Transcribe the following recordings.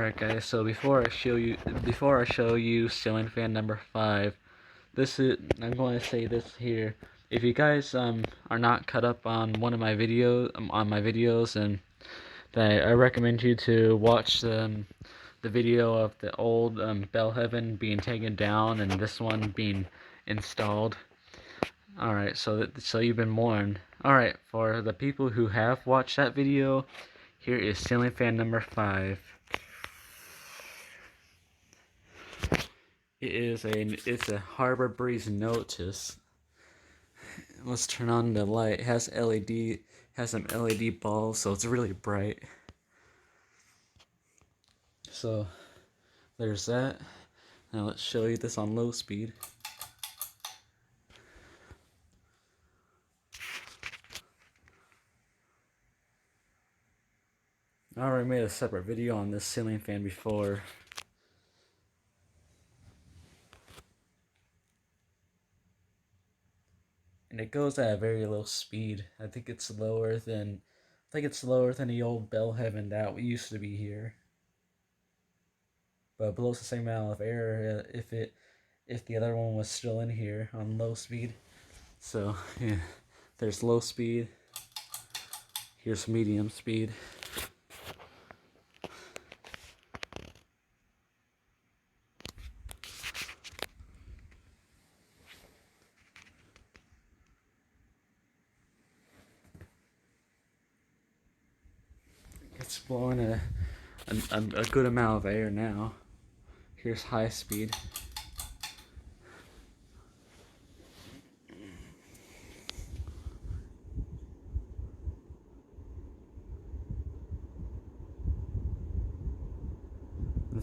Alright guys, so before I show you ceiling fan number 5, I'm going to say this here. If you guys are not caught up on one of my videos, and I recommend you to watch the video of the old Bell Heaven being taken down and this one being installed. Alright, so you've been warned. Alright, for the people who have watched that video, here is ceiling fan number 5. It's a Harbor Breeze Notus. Let's turn on the light. It has some LED balls, so it's really bright. So there's that. Now let's show you this on low speed. I already made a separate video on this ceiling fan before. And it goes at a very low speed. I think it's lower than the old Bell Heaven that used to be here. But it blows the same amount of air if the other one was still in here on low speed. So yeah, there's low speed. Here's medium speed. It's blowing a good amount of air now. Here's high speed.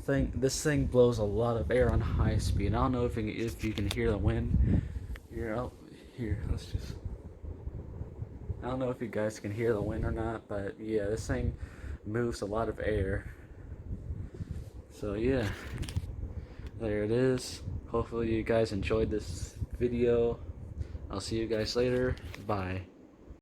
This thing blows a lot of air on high speed. I don't know if you can hear the wind. Let's just. I don't know if you guys can hear the wind or not, but yeah, this thing moves a lot of air. So yeah, there it is. Hopefully you guys enjoyed this video. I'll see you guys later. Bye.